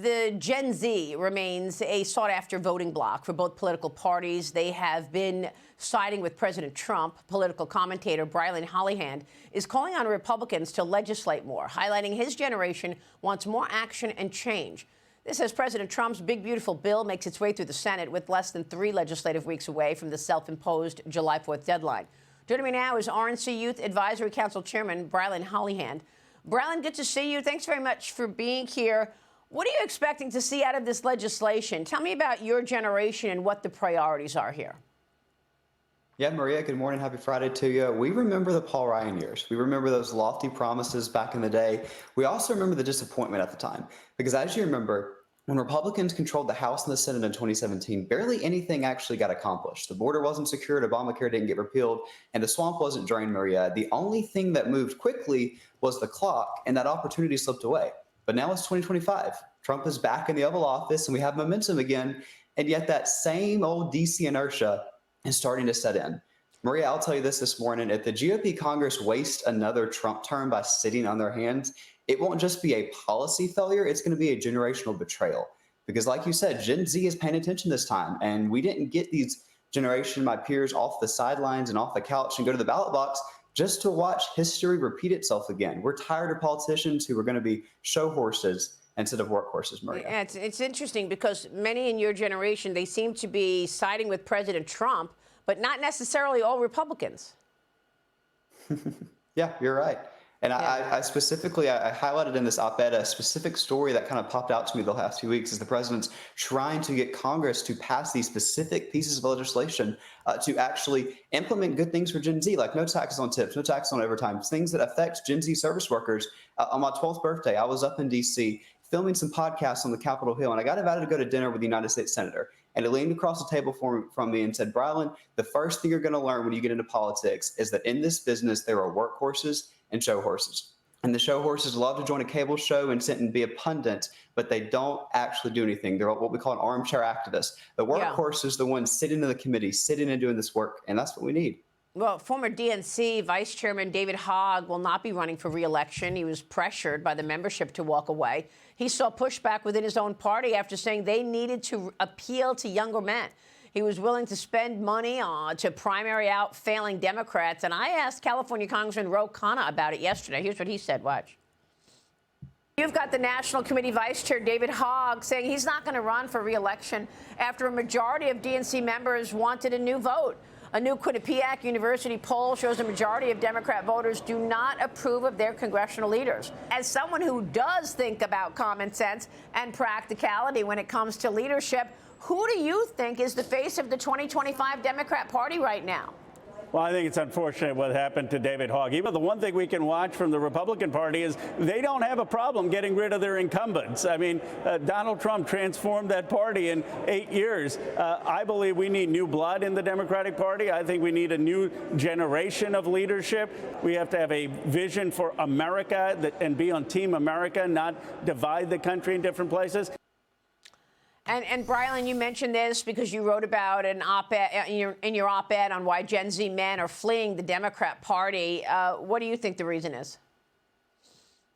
The Gen Z remains a sought-after voting bloc for both political parties. They have been siding with President Trump. Political commentator Brilyn Hollyhand is calling on Republicans to legislate more, highlighting his generation wants more action and change. This as President Trump's big, beautiful bill makes its way through the Senate with less than 3 legislative weeks away from the self-imposed July 4th deadline. Joining me now is RNC Youth Advisory Council Chairman Brilyn Hollyhand. Brilyn, good to see you. Thanks very much for being here. What are you expecting to see out of this legislation? Tell me about your generation and what the priorities are here. Yeah, Maria, good morning. Happy Friday to you. We remember the Paul Ryan years. We remember those lofty promises back in the day. We also remember the disappointment at the time, because as you remember, when Republicans controlled the House and the Senate in 2017, barely anything actually got accomplished. The border wasn't secured, Obamacare didn't get repealed, and the swamp wasn't drained, Maria. The only thing that moved quickly was the clock, and that opportunity slipped away. But now it's 2025. Trump is back in the Oval Office, and we have momentum again, and yet that same old DC inertia is starting to set in. Maria, I'll tell you this morning. If the GOP Congress wastes another Trump term by sitting on their hands, it won't just be a policy failure, it's going to be a generational betrayal. Because like you said, Gen Z is paying attention this time, and we didn't get these generation, my peers, off the sidelines and off the couch and go to the ballot box just to watch history repeat itself again. We're tired of politicians who are going to be show horses instead of workhorses, Maria. Yeah, it's interesting because many in your generation, they seem to be siding with President Trump, but not necessarily all Republicans. Yeah, you're right. And yeah. I specifically highlighted in this op-ed a specific story that kind of popped out to me the last few weeks is the president's trying to get Congress to pass these specific pieces of legislation to actually implement good things for Gen Z, like no taxes on tips, no taxes on overtime, things that affect Gen Z service workers. On my 12th birthday, I was up in D.C. filming some podcasts on the Capitol Hill, and I got invited to go to dinner with the United States Senator. And he leaned across the table from me and said, Brilyn, the first thing you're going to learn when you get into politics is that in this business, there are workhorses and show horses. And the show horses love to join a cable show and sit and be a pundit, but they don't actually do anything. They're what we call an armchair activist. The workhorse is the ones sitting in the committee, sitting and doing this work, and that's what we need. Well, former DNC Vice Chairman David Hogg will not be running for re-election. He was pressured by the membership to walk away. He saw pushback within his own party after saying they needed to appeal to younger men. He was willing to spend money to primary out failing Democrats. And I asked California Congressman Ro Khanna about it yesterday. Here's what he said. Watch. You've got the National Committee Vice Chair David Hogg saying he's not going to run for re-election after a majority of DNC members wanted a new vote. A new Quinnipiac University poll shows a majority of Democrat voters do not approve of their congressional leaders. As someone who does think about common sense and practicality when it comes to leadership, who do you think is the face of the 2025 Democrat Party right now? Well, I think it's unfortunate what happened to David Hogg. Even the one thing we can watch from the Republican Party is they don't have a problem getting rid of their incumbents. I mean, Donald Trump transformed that party in 8 years. I believe we need new blood in the Democratic Party. I think we need a new generation of leadership. We have to have a vision for America and be on Team America, not divide the country in different places. And Brilyn, you mentioned this because you wrote about an op-ed in your op-ed on why Gen Z men are fleeing the Democrat Party. What do you think the reason is?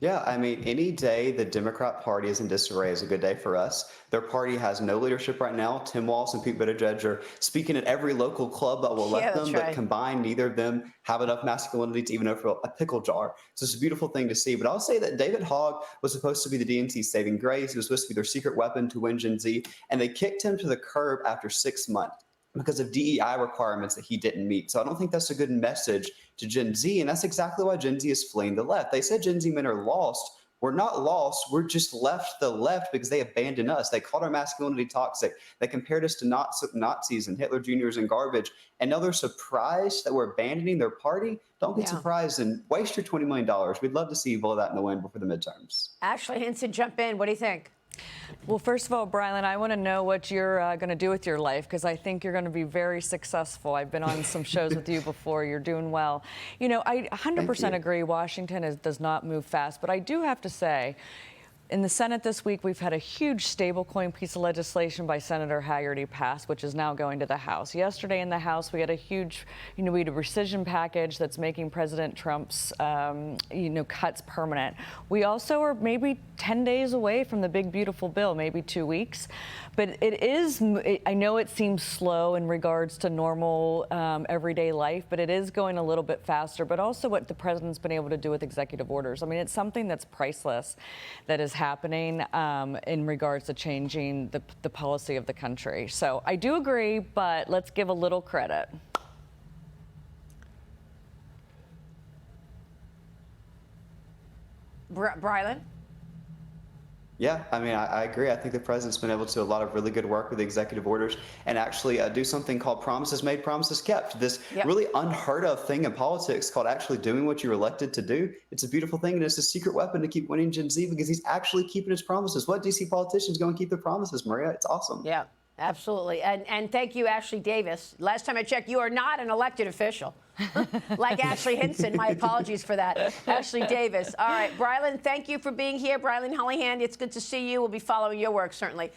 Yeah, I mean, any day the Democrat Party is in disarray is a good day for us. Their party has no leadership right now. Tim Walz and Pete Buttigieg are speaking at every local club that will let them, but combined, neither of them have enough masculinity to even open a pickle jar. So it's a beautiful thing to see. But I'll say that David Hogg was supposed to be the DNC's saving grace. He was supposed to be their secret weapon to win Gen Z, and they kicked him to the curb after 6 months because of DEI requirements that he didn't meet. So I don't think that's a good message to Gen Z, and that's exactly why Gen Z is fleeing the left. They said Gen Z men are lost. We're not lost. We're just left the left because they abandoned us. They called our masculinity toxic. They compared us to Nazis and Hitler Juniors and garbage. And now they're surprised that we're abandoning their party. Don't get surprised and waste your $20 million. We'd love to see you blow that in the wind before the midterms. Ashley Hinson, jump in. What do you think? Well, first of all, Brilyn, I want to know what you're going to do with your life, because I think you're going to be very successful. I've been on some shows with you before. You're doing well. You know, I 100% agree Washington does not move fast, but I do have to say, In the Senate this week, we've had a huge stablecoin piece of legislation by Senator Haggerty passed, which is now going to the House. Yesterday in the House, we had a huge, we had a rescission package that's making President Trump's, cuts permanent. We also are maybe 10 days away from the big, beautiful bill, maybe 2 weeks. But it is, I know it seems slow in regards to normal everyday life, but it is going a little bit faster. But also what the president's been able to do with executive orders. I mean, it's something that's priceless that is happening in regards to changing the policy of the country. So I do agree, but let's give a little credit. Brilyn? Yeah, I mean, I agree. I think the president's been able to do a lot of really good work with the executive orders and actually do something called promises made, promises kept. This really unheard of thing in politics called actually doing what you were elected to do. It's a beautiful thing, and it's a secret weapon to keep winning Gen Z because he's actually keeping his promises. What DC politicians go and keep their promises, Maria? It's awesome. Yeah, absolutely. And thank you, Ashley Davis. Last time I checked, you are not an elected official. Like Ashley Hinson. My apologies for that. Ashley Davis. All right, Brilyn, thank you for being here. Brilyn Hollyhand, it's good to see you. We'll be following your work, certainly.